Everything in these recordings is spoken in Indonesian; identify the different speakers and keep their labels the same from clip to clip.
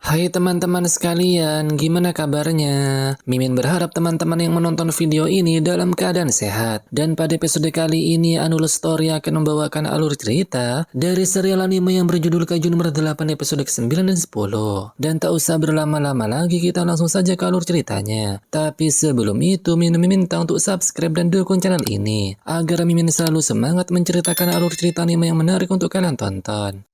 Speaker 1: Hai teman-teman sekalian, gimana kabarnya? Mimin berharap teman-teman yang menonton video ini dalam keadaan sehat. Dan pada episode kali ini, Anulus Story akan membawakan alur cerita dari serial anime yang berjudul Kaiju nomor 8 episode ke-9 dan 10. Dan tak usah berlama-lama lagi, kita langsung saja ke alur ceritanya. Tapi sebelum itu, Mimin minta untuk subscribe dan dukung channel ini, agar Mimin selalu semangat menceritakan alur cerita anime yang menarik untuk kalian tonton.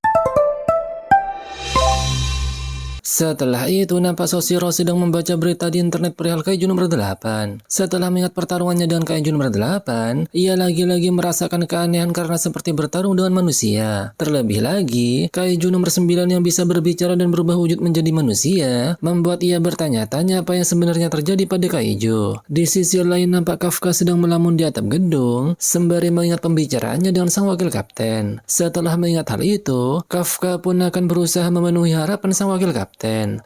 Speaker 1: Setelah itu, nampak Soshiro sedang membaca berita di internet perihal Kaiju nomor 8. Setelah mengingat pertarungannya dengan Kaiju nomor 8, ia lagi-lagi merasakan keanehan karena seperti bertarung dengan manusia. Terlebih lagi, Kaiju nomor 9 yang bisa berbicara dan berubah wujud menjadi manusia, membuat ia bertanya-tanya apa yang sebenarnya terjadi pada Kaiju. Di sisi lain, nampak Kafka sedang melamun di atap gedung, sembari mengingat pembicaraannya dengan sang wakil kapten. Setelah mengingat hal itu, Kafka pun akan berusaha memenuhi harapan sang wakil kapten.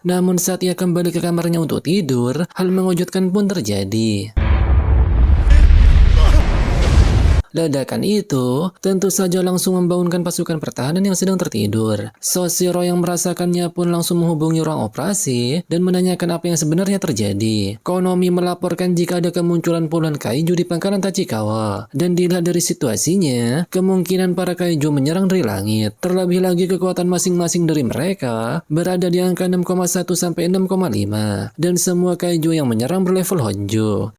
Speaker 1: Namun saat ia kembali ke kamarnya untuk tidur, hal mengejutkan pun terjadi. Ledakan itu tentu saja langsung membangunkan pasukan pertahanan yang sedang tertidur. Soshiro yang merasakannya pun langsung menghubungi ruang operasi dan menanyakan apa yang sebenarnya terjadi. Konomi melaporkan jika ada kemunculan puluhan kaiju di pangkalan Tachikawa. Dan dilihat dari situasinya, kemungkinan para kaiju menyerang dari langit. Terlebih lagi kekuatan masing-masing dari mereka berada di angka 6,1 sampai 6,5. Dan semua kaiju yang menyerang berlevel Honjo.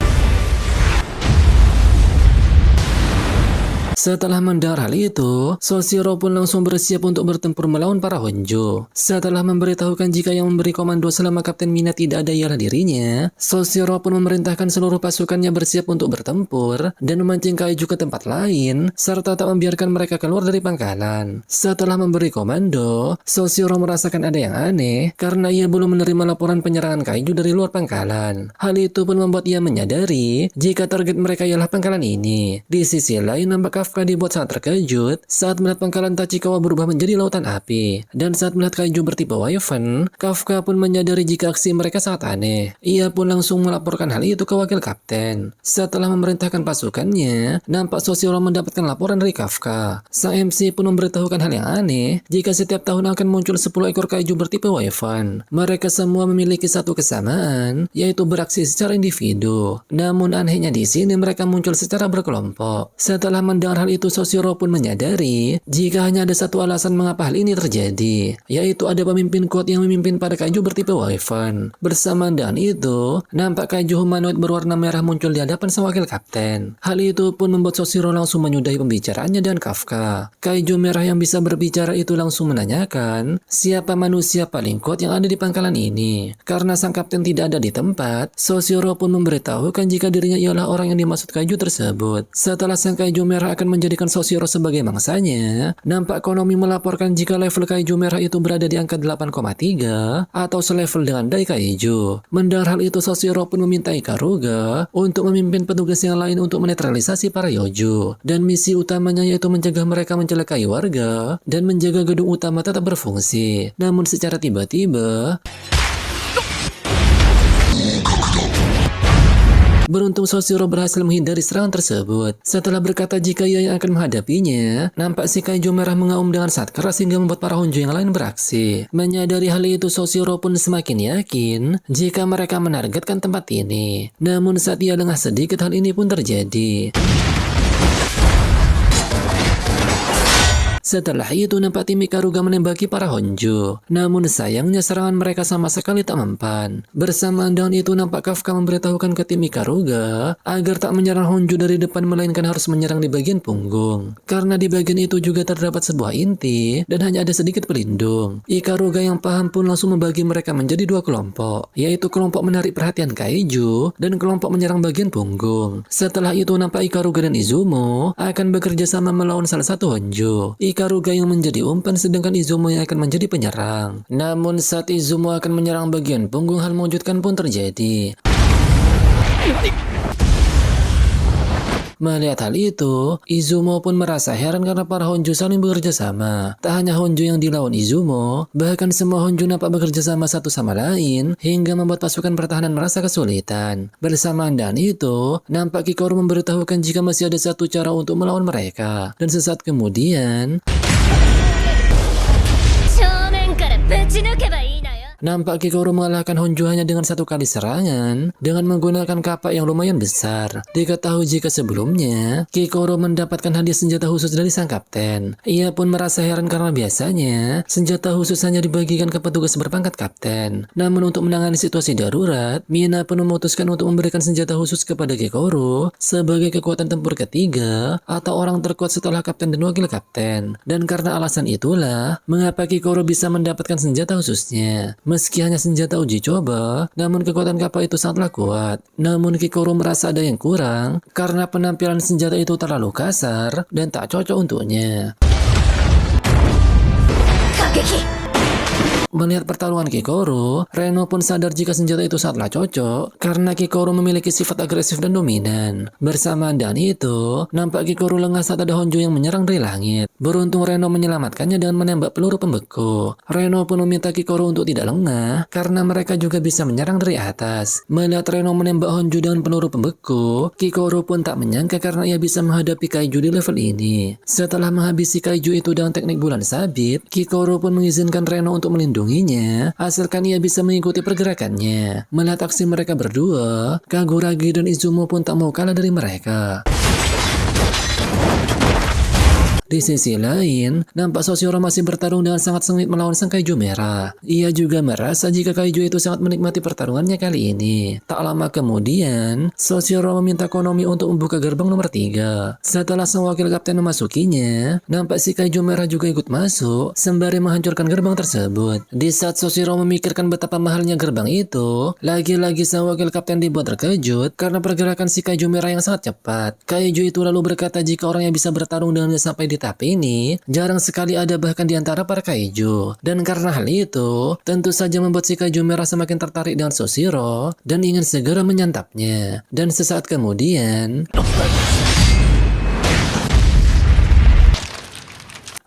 Speaker 1: Setelah mendengar hal itu, Soshiro pun langsung bersiap untuk bertempur melawan para Honjo. Setelah memberitahukan jika yang memberi komando selama Kapten Mina tidak ada ialah dirinya, Soshiro pun memerintahkan seluruh pasukannya bersiap untuk bertempur dan memancing kaiju ke tempat lain, serta tak membiarkan mereka keluar dari pangkalan. Setelah memberi komando, Soshiro merasakan ada yang aneh karena ia belum menerima laporan penyerangan kaiju dari luar pangkalan. Hal itu pun membuat ia menyadari jika target mereka ialah pangkalan ini. Di sisi lain, nampak Kafka dibuat sangat terkejut saat melihat pangkalan Tachikawa berubah menjadi lautan api. Dan saat melihat kaiju bertipe Wyvern, Kafka pun menyadari jika aksi mereka sangat aneh. Ia pun langsung melaporkan hal itu ke wakil kapten. Setelah memerintahkan pasukannya, nampak Soshiro mendapatkan laporan dari Kafka. Sang MC pun memberitahukan hal yang aneh jika setiap tahun akan muncul 10 ekor kaiju bertipe Wyvern. Mereka semua memiliki satu kesamaan, yaitu beraksi secara individu. Namun anehnya di sini mereka muncul secara berkelompok. Setelah mendengar hal itu, Soshiro pun menyadari jika hanya ada satu alasan mengapa hal ini terjadi, yaitu ada pemimpin kuat yang memimpin pada kaiju bertipe Wyvern. Bersamaan dengan itu, nampak kaiju humanoid berwarna merah muncul di hadapan sang wakil kapten. Hal itu pun membuat Soshiro langsung menyudahi pembicaraannya dengan Kafka. Kaiju merah yang bisa berbicara itu langsung menanyakan siapa manusia paling kuat yang ada di pangkalan ini. Karena sang kapten tidak ada di tempat, Soshiro pun memberitahukan jika dirinya ialah orang yang dimaksud kaiju tersebut. Setelah sang kaiju merah akan menjadikan Soshiro sebagai mangsanya, nampak Konomi melaporkan jika level kaiju merah itu berada di angka 8,3 atau selevel dengan Dai Kaiju. Mendengar hal itu, Soshiro pun meminta Ikaruga untuk memimpin petugas yang lain untuk menetralisasi para Yojo. Dan misi utamanya yaitu mencegah mereka mencelakai warga dan menjaga gedung utama tetap berfungsi. Namun secara tiba-tiba, beruntung Soshiro berhasil menghindari serangan tersebut. Setelah berkata jika ia yang akan menghadapinya, nampak si kaiju merah mengaum dengan sangat keras hingga membuat para Honjo yang lain beraksi. Menyadari hal itu, Soshiro pun semakin yakin jika mereka menargetkan tempat ini. Namun saat ia lengah sedikit, hal ini pun terjadi. Setelah itu, nampak tim Ikaruga menembaki para Honjo. Namun sayangnya serangan mereka sama sekali tak mempan. Bersamaan dengan itu, nampak Kafka memberitahukan ke tim Ikaruga agar tak menyerang Honjo dari depan, melainkan harus menyerang di bagian punggung. Karena di bagian itu juga terdapat sebuah inti dan hanya ada sedikit pelindung. Ikaruga yang paham pun langsung membagi mereka menjadi dua kelompok, yaitu kelompok menarik perhatian kaiju dan kelompok menyerang bagian punggung. Setelah itu, nampak Ikaruga dan Izumo akan bekerja sama melawan salah satu Honjo. Ikaruga yang menjadi umpan sedangkan Izumo yang akan menjadi penyerang. Namun saat Izumo akan menyerang bagian punggung, hal mengejutkan pun terjadi. Melihat hal itu, Izumo pun merasa heran karena para Honjo saling bekerja sama. Tak hanya Honjo yang dilawan Izumo, bahkan semua Honjo nampak bekerja sama satu sama lain hingga membuat pasukan pertahanan merasa kesulitan. Bersamaan dengan itu, nampak Kikoru memberitahukan jika masih ada satu cara untuk melawan mereka. Dan sesaat kemudian, Nampak Kikoru mengalahkan Honjo hanya dengan satu kali serangan dengan menggunakan kapak yang lumayan besar. Diketahui jika sebelumnya Kikoru mendapatkan hadiah senjata khusus dari sang kapten. Ia pun merasa heran karena biasanya senjata khusus hanya dibagikan ke petugas berpangkat kapten. Namun untuk menangani situasi darurat, Mina pun memutuskan untuk memberikan senjata khusus kepada Kikoru sebagai kekuatan tempur ketiga atau orang terkuat setelah kapten dan wakil kapten. Dan karena alasan itulah mengapa Kikoru bisa mendapatkan senjata khususnya. Meski hanya senjata uji coba, namun kekuatan kapak itu sangatlah kuat. Namun Kikoru merasa ada yang kurang karena penampilan senjata itu terlalu kasar dan tak cocok untuknya. Melihat pertarungan Kikoru, Reno pun sadar jika senjata itu sangatlah cocok karena Kikoru memiliki sifat agresif dan dominan. Bersamaan dengan itu, nampak Kikoru lengah saat ada Honjo yang menyerang dari langit. Beruntung Reno menyelamatkannya dengan menembak peluru pembeku. Reno pun meminta Kikoru untuk tidak lengah karena mereka juga bisa menyerang dari atas. Melihat Reno menembak Honjo dengan peluru pembeku, Kikoru pun tak menyangka karena ia bisa menghadapi kaiju di level ini. Setelah menghabisi kaiju itu dengan teknik bulan sabit, Kikoru pun mengizinkan Reno untuk melindunginya, asalkan ia bisa mengikuti pergerakannya. Melihat aksi mereka berdua, Kaguragi dan Izumo pun tak mau kalah dari mereka. Di sisi lain, nampak Soshiro masih bertarung dengan sangat sengit melawan sang kaiju merah. Ia juga merasa jika kaiju itu sangat menikmati pertarungannya kali ini. Tak lama kemudian, Soshiro meminta Konomi untuk membuka gerbang nomor 3. Setelah sang wakil kapten memasukinya, nampak si kaiju merah juga ikut masuk, sembari menghancurkan gerbang tersebut. Di saat Soshiro memikirkan betapa mahalnya gerbang itu, lagi-lagi sang wakil kapten dibuat terkejut karena pergerakan si kaiju merah yang sangat cepat. Kaiju itu lalu berkata jika orang yang bisa bertarung dengannya sampai di tahap ini jarang sekali ada bahkan di antara para kaiju. Dan karena hal itu, tentu saja membuat si kaiju merah semakin tertarik dengan Soshiro dan ingin segera menyantapnya. Dan sesaat kemudian,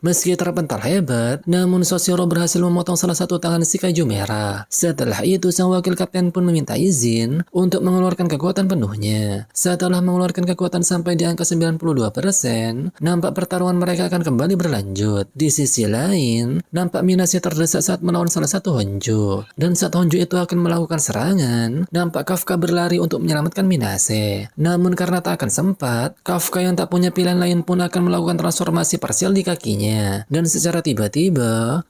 Speaker 1: meski terpental hebat, namun Soshiro berhasil memotong salah satu tangan si kaiju merah. Setelah itu, sang wakil kapten pun meminta izin untuk mengeluarkan kekuatan penuhnya. Setelah mengeluarkan kekuatan sampai di angka 92%, nampak pertarungan mereka akan kembali berlanjut. Di sisi lain, nampak Minase terdesak saat melawan salah satu Honjo. Dan saat Honjo itu akan melakukan serangan, nampak Kafka berlari untuk menyelamatkan Minase. Namun karena tak akan sempat, Kafka yang tak punya pilihan lain pun akan melakukan transformasi parsial di kakinya. Dan secara tiba-tiba,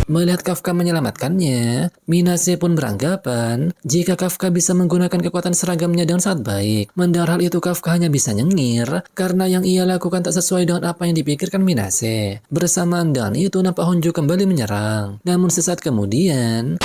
Speaker 1: melihat Kafka menyelamatkannya, Minase pun beranggapan jika Kafka bisa menggunakan kekuatan seragamnya dengan sangat baik. Mendengar hal itu, Kafka hanya bisa nyengir karena yang ia lakukan tak sesuai dengan apa yang dipikirkan Minase. Bersamaan dengan itu, nampak Honjo kembali menyerang. Namun sesaat kemudian,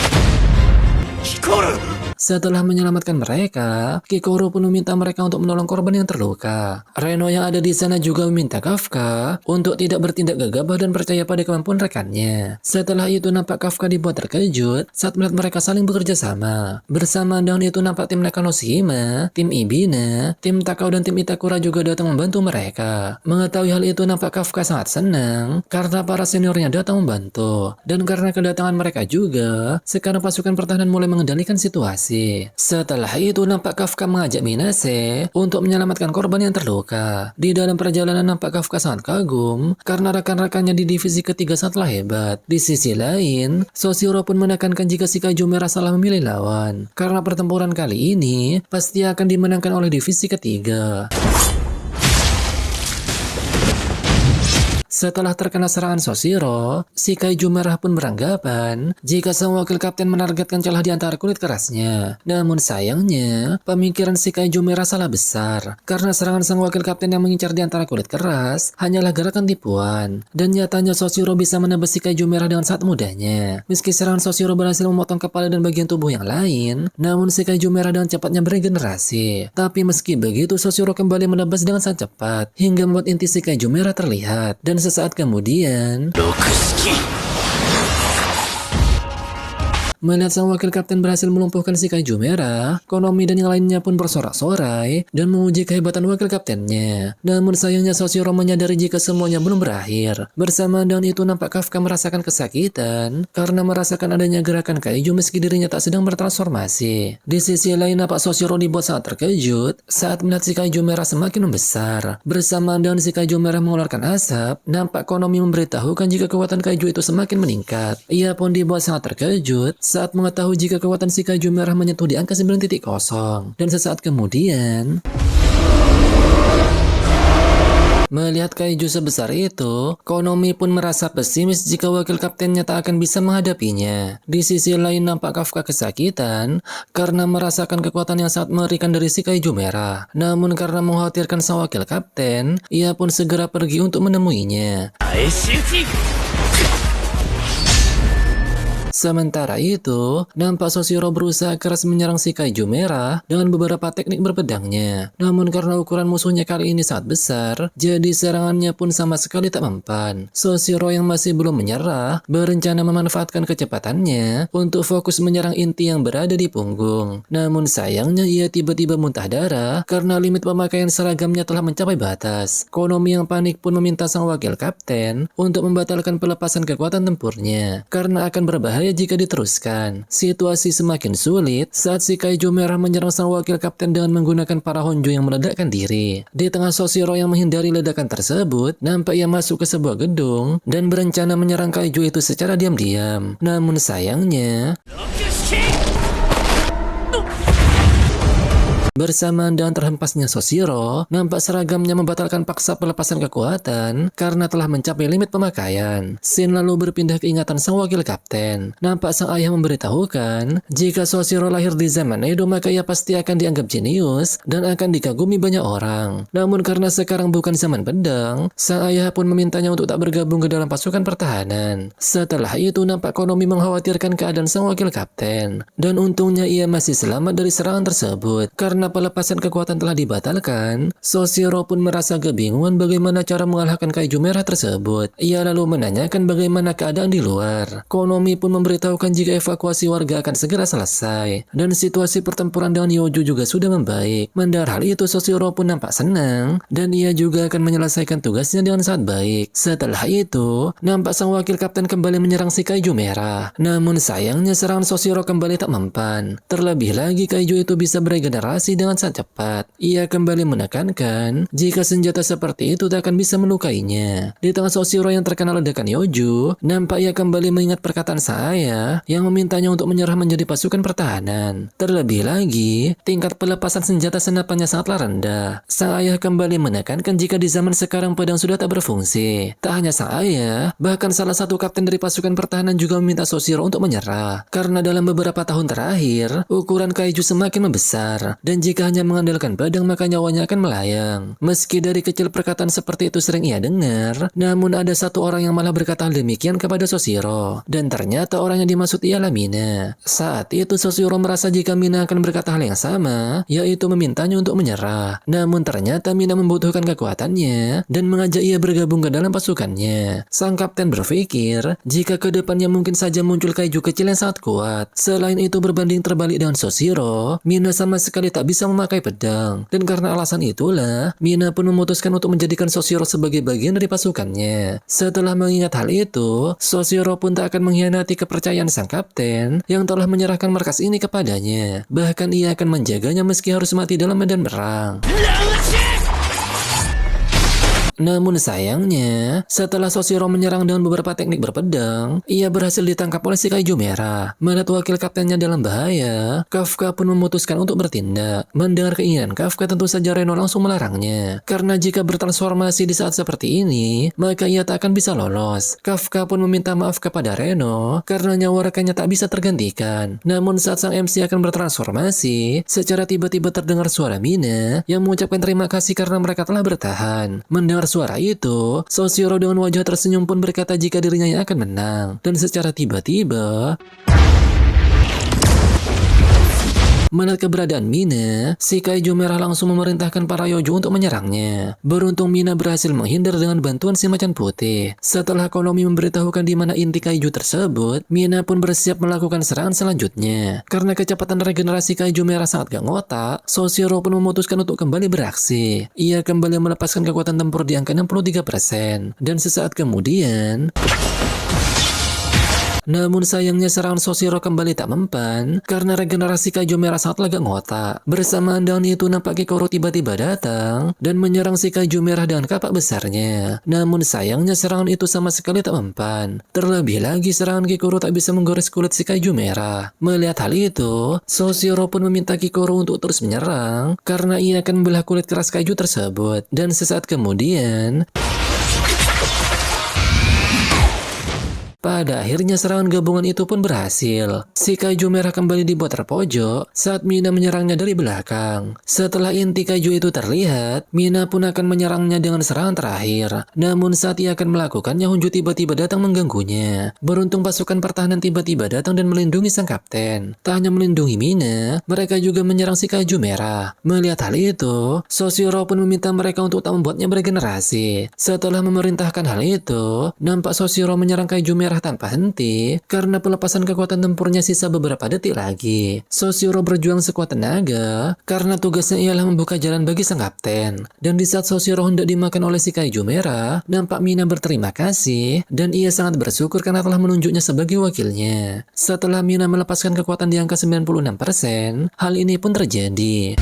Speaker 1: setelah menyelamatkan mereka, Kikoru pun meminta mereka untuk menolong korban yang terluka. Reno yang ada di sana juga meminta Kafka untuk tidak bertindak gegabah dan percaya pada kemampuan rekannya. Setelah itu, nampak Kafka dibuat terkejut saat melihat mereka saling bekerja sama. Bersamaan dengan itu, nampak tim Nakanoshima, tim Ibina, tim Takao dan tim Itakura juga datang membantu mereka. Mengetahui hal itu, nampak Kafka sangat senang karena para seniornya datang membantu. Dan karena kedatangan mereka juga, sekarang pasukan pertahanan mulai mengendalikan situasi. Setelah itu, nampak Kafka mengajak Minase untuk menyelamatkan korban yang terluka. Di dalam perjalanan, nampak Kafka sangat kagum karena rekan-rekannya di divisi ketiga sangatlah hebat. Di sisi lain, Soshiro pun menekankan jika si kaiju merah salah memilih lawan, karena pertempuran kali ini pasti akan dimenangkan oleh divisi ketiga. Setelah terkena serangan Soshiro, si kaiju merah pun beranggapan jika sang wakil kapten menargetkan celah di antara kulit kerasnya. Namun sayangnya, pemikiran si kaiju merah salah besar, karena serangan sang wakil kapten yang mengincar di antara kulit keras hanyalah gerakan tipuan. Dan nyatanya Soshiro bisa menebas si kaiju merah dengan sangat mudahnya. Meski serangan Soshiro berhasil memotong kepala dan bagian tubuh yang lain, namun si kaiju merah dengan cepatnya beregenerasi. Tapi meski begitu, Soshiro kembali menebas dengan sangat cepat, hingga membuat inti si kaiju merah terlihat. Dan sesaat kemudian, Melihat sang wakil kapten berhasil melumpuhkan si kaiju merah, Konomi dan yang lainnya pun bersorak-sorai dan menguji kehebatan wakil kaptennya. Namun sayangnya Soshiro menyadari jika semuanya belum berakhir. Bersamaan dengan itu nampak Kafka merasakan kesakitan karena merasakan adanya gerakan kaiju meski dirinya tak sedang bertransformasi. Di sisi lain nampak Soshiro dibuat sangat terkejut saat melihat si kaiju merah semakin membesar. Bersamaan dengan si kaiju merah mengeluarkan asap, nampak Konomi memberitahukan jika kekuatan kaiju itu semakin meningkat. Ia pun dibuat sangat terkejut saat mengetahui jika kekuatan si kaiju merah menyentuh di angka 9.0. Dan sesaat kemudian, melihat kaiju sebesar itu, Konomi pun merasa pesimis jika wakil kaptennya tak akan bisa menghadapinya. Di sisi lain nampak Kafka kesakitan karena merasakan kekuatan yang sangat mengerikan dari si kaiju merah. Namun karena mengkhawatirkan sang wakil kapten, ia pun segera pergi untuk menemuinya. Sementara itu, nampak Soshiro berusaha keras menyerang si kaiju merah dengan beberapa teknik berpedangnya. Namun karena ukuran musuhnya kali ini sangat besar, jadi serangannya pun sama sekali tak mempan. Soshiro yang masih belum menyerah, berencana memanfaatkan kecepatannya untuk fokus menyerang inti yang berada di punggung. Namun sayangnya ia tiba-tiba muntah darah karena limit pemakaian seragamnya telah mencapai batas. Konomi yang panik pun meminta sang wakil kapten untuk membatalkan pelepasan kekuatan tempurnya, karena akan berbahaya jika diteruskan. Situasi semakin sulit saat si kaiju merah menyerang sang wakil kapten dengan menggunakan para Honjo yang meledakkan diri. Di tengah Soshiro yang menghindari ledakan tersebut, nampak ia masuk ke sebuah gedung dan berencana menyerang kaiju itu secara diam-diam. Namun sayangnya, bersamaan dengan terhempasnya Soshiro, nampak seragamnya membatalkan paksa pelepasan kekuatan karena telah mencapai limit pemakaian. Scene lalu berpindah ke ingatan sang wakil kapten. Nampak sang ayah memberitahukan jika Soshiro lahir di zaman Edo maka ia pasti akan dianggap jenius dan akan dikagumi banyak orang. Namun karena sekarang bukan zaman pedang, sang ayah pun memintanya untuk tak bergabung ke dalam pasukan pertahanan. Setelah itu nampak Konomi mengkhawatirkan keadaan sang wakil kapten. Dan untungnya ia masih selamat dari serangan tersebut. Karena pelepasan kekuatan telah dibatalkan, Soshiro pun merasa kebingungan bagaimana cara mengalahkan kaiju merah tersebut. Ia lalu menanyakan bagaimana keadaan di luar. Konomi pun memberitahukan jika evakuasi warga akan segera selesai, dan situasi pertempuran dengan Yoju juga sudah membaik. Mendengar hal itu, Soshiro pun nampak senang, dan ia juga akan menyelesaikan tugasnya dengan sangat baik. Setelah itu, nampak sang wakil kapten kembali menyerang si kaiju merah. Namun sayangnya serangan Soshiro kembali tak mempan. Terlebih lagi kaiju itu bisa beregenerasi dengan sangat cepat. Ia kembali menekankan jika senjata seperti itu tak akan bisa melukainya. Di tengah Soshiro yang terkena ledakan Yoju, nampak ia kembali mengingat perkataan sang ayah yang memintanya untuk menyerah menjadi pasukan pertahanan. Terlebih lagi, tingkat pelepasan senjata senapannya sangatlah rendah. Sang ayah kembali menekankan jika di zaman sekarang pedang sudah tak berfungsi. Tak hanya sang ayah, bahkan salah satu kapten dari pasukan pertahanan juga meminta Soshiro untuk menyerah. Karena dalam beberapa tahun terakhir, ukuran kaiju semakin membesar, dan jika hanya mengandalkan pedang maka nyawanya akan melayang. Meski dari kecil perkataan seperti itu sering ia dengar, namun ada satu orang yang malah berkata hal demikian kepada Soshiro. Dan ternyata orang yang dimaksud ialah Mina. Saat itu Soshiro merasa jika Mina akan berkata hal yang sama, yaitu memintanya untuk menyerah. Namun ternyata Mina membutuhkan kekuatannya dan mengajak ia bergabung ke dalam pasukannya. Sang kapten berpikir jika ke depannya mungkin saja muncul kaiju kecil yang sangat kuat. Selain itu berbanding terbalik dengan Soshiro, Mina sama sekali tak bisa memakai pedang, dan karena alasan itulah Mina pun memutuskan untuk menjadikan Soshiro sebagai bagian dari pasukannya. Setelah mengingat hal itu, Soshiro pun tak akan mengkhianati kepercayaan sang kapten yang telah menyerahkan markas ini kepadanya. Bahkan ia akan menjaganya meski harus mati dalam medan perang. Namun sayangnya, setelah Soshiro menyerang dengan beberapa teknik berpedang, ia berhasil ditangkap oleh si kaiju merah. Melihat wakil kaptennya dalam bahaya, Kafka pun memutuskan untuk bertindak. Mendengar keinginan Kafka, tentu saja Reno langsung melarangnya. Karena jika bertransformasi di saat seperti ini, maka ia tak akan bisa lolos. Kafka pun meminta maaf kepada Reno karena nyawa rekannya tak bisa tergantikan. Namun saat sang MC akan bertransformasi, secara tiba-tiba terdengar suara Mina yang mengucapkan terima kasih karena mereka telah bertahan. Mendengar suara itu, Soshiro dengan wajah tersenyum pun berkata jika dirinya yang akan menang. Dan secara tiba-tiba, Melihat keberadaan Mina, si kaiju merah langsung memerintahkan para Yojo untuk menyerangnya. Beruntung Mina berhasil menghindar dengan bantuan si macan putih. Setelah Konomi memberitahukan di mana inti kaiju tersebut, Mina pun bersiap melakukan serangan selanjutnya. Karena kecepatan regenerasi kaiju merah sangat gak ngotak, Soshiro pun memutuskan untuk kembali beraksi. Ia kembali melepaskan kekuatan tempur di angka 63%. Dan sesaat kemudian, namun sayangnya serangan Soshiro kembali tak mempan karena regenerasi kaiju merah sangat lagak ngotak. Bersamaan dengan itu nampak Kikoro tiba-tiba datang dan menyerang si kaiju merah dengan kapak besarnya. Namun sayangnya serangan itu sama sekali tak mempan. Terlebih lagi serangan Kikoro tak bisa menggores kulit si kaiju merah. Melihat hal itu, Soshiro pun meminta Kikoro untuk terus menyerang karena ia akan membelah kulit keras kaiju tersebut. Dan sesaat kemudian, pada akhirnya serangan gabungan itu pun berhasil. Si kaiju merah kembali dibuat terpojok saat Mina menyerangnya dari belakang. Setelah inti kaiju itu terlihat, Mina pun akan menyerangnya dengan serangan terakhir. Namun saat ia akan melakukannya, Honjo tiba-tiba datang mengganggunya. Beruntung pasukan pertahanan tiba-tiba datang dan melindungi sang kapten. Tak hanya melindungi Mina, mereka juga menyerang si kaiju merah. Melihat hal itu, Soshiro pun meminta mereka untuk tak membuatnya beregenerasi. Setelah memerintahkan hal itu, nampak Soshiro menyerang kaiju merah tanpa henti karena pelepasan kekuatan tempurnya sisa beberapa detik lagi. Soshiro berjuang sekuat tenaga karena tugasnya ialah membuka jalan bagi sang kapten. Dan di saat Soshiro hendak dimakan oleh si kaiju merah, nampak Mina berterima kasih dan ia sangat bersyukur karena telah menunjuknya sebagai wakilnya. Setelah Mina melepaskan kekuatan di angka 96%, hal ini pun terjadi.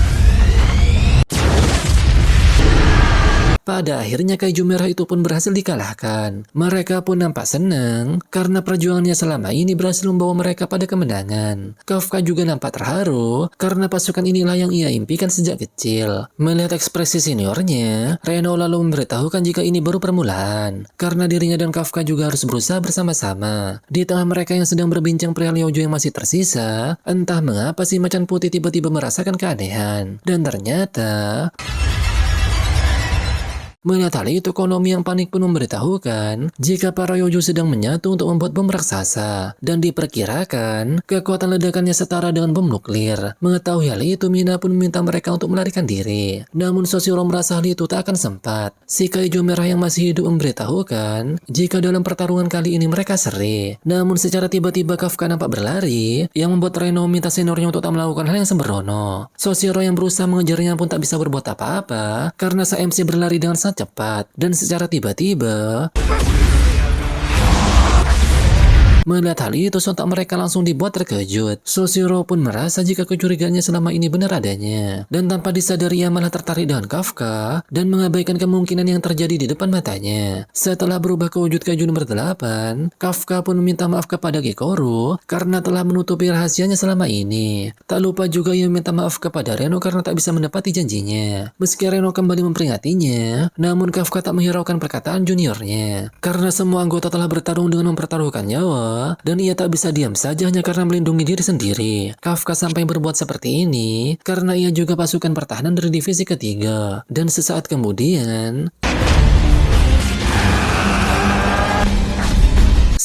Speaker 1: Pada akhirnya kaiju merah itu pun berhasil dikalahkan. Mereka pun nampak senang karena perjuangannya selama ini berhasil membawa mereka pada kemenangan. Kafka juga nampak terharu karena pasukan inilah yang ia impikan sejak kecil. Melihat ekspresi seniornya, Reno lalu memberitahukan jika ini baru permulaan. Karena dirinya dan Kafka juga harus berusaha bersama-sama. Di tengah mereka yang sedang berbincang perihal Yojo yang masih tersisa, entah mengapa si macan putih tiba-tiba merasakan keanehan. Dan ternyata, melihat hal itu, Konomi yang panik pun memberitahukan jika para Yojo sedang menyatu untuk membuat bom raksasa. Dan diperkirakan, kekuatan ledakannya setara dengan bom nuklir. Mengetahui hal itu, Mina pun meminta mereka untuk melarikan diri. Namun Soshiro merasa hal itu tak akan sempat. Si kaiju merah yang masih hidup memberitahukan jika dalam pertarungan kali ini mereka seri. Namun secara tiba-tiba Kafka nampak berlari, yang membuat Reno meminta seniornya untuk tak melakukan hal yang sembrono. Soshiro yang berusaha mengejarnya pun tak bisa berbuat apa-apa karena sang MC berlari dengan sangat cepat, dan secara tiba-tiba, melihat hal itu, sontak mereka langsung dibuat terkejut. Soshiro pun merasa jika kecurigaannya selama ini benar adanya. Dan tanpa disadari ia malah tertarik dengan Kafka dan mengabaikan kemungkinan yang terjadi di depan matanya. Setelah berubah ke wujud kaiju nomor 8, Kafka pun meminta maaf kepada Kikoro karena telah menutupi rahasianya selama ini. Tak lupa juga ia meminta maaf kepada Reno karena tak bisa menepati janjinya. Meski Reno kembali memperingatinya, namun Kafka tak menghiraukan perkataan juniornya. Karena semua anggota telah bertarung dengan mempertaruhkan nyawa, dan ia tak bisa diam saja hanya karena melindungi diri sendiri. Kafka sampai berbuat seperti ini karena ia juga pasukan pertahanan dari divisi ketiga. Dan sesaat kemudian,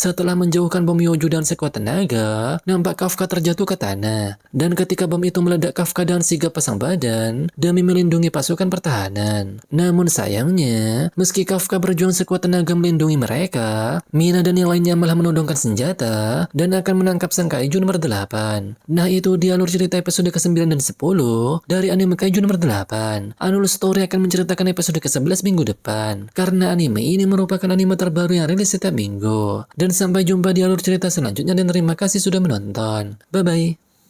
Speaker 1: setelah menjauhkan bom Yojo dan sekuat tenaga, nampak Kafka terjatuh ke tanah. Dan ketika bom itu meledak, Kafka dan sigap pasang badan demi melindungi pasukan pertahanan. Namun sayangnya, meski Kafka berjuang sekuat tenaga melindungi mereka, Mina dan yang lainnya malah menodongkan senjata dan akan menangkap sang kaiju nomor 8. Nah, itu dia alur cerita episode ke-9 dan 10 dari anime kaiju nomor 8. Anul Story akan menceritakan episode ke-11 minggu depan, karena anime ini merupakan anime terbaru yang rilis setiap minggu. Dan sampai jumpa di alur cerita selanjutnya dan terima kasih sudah menonton. Bye-bye.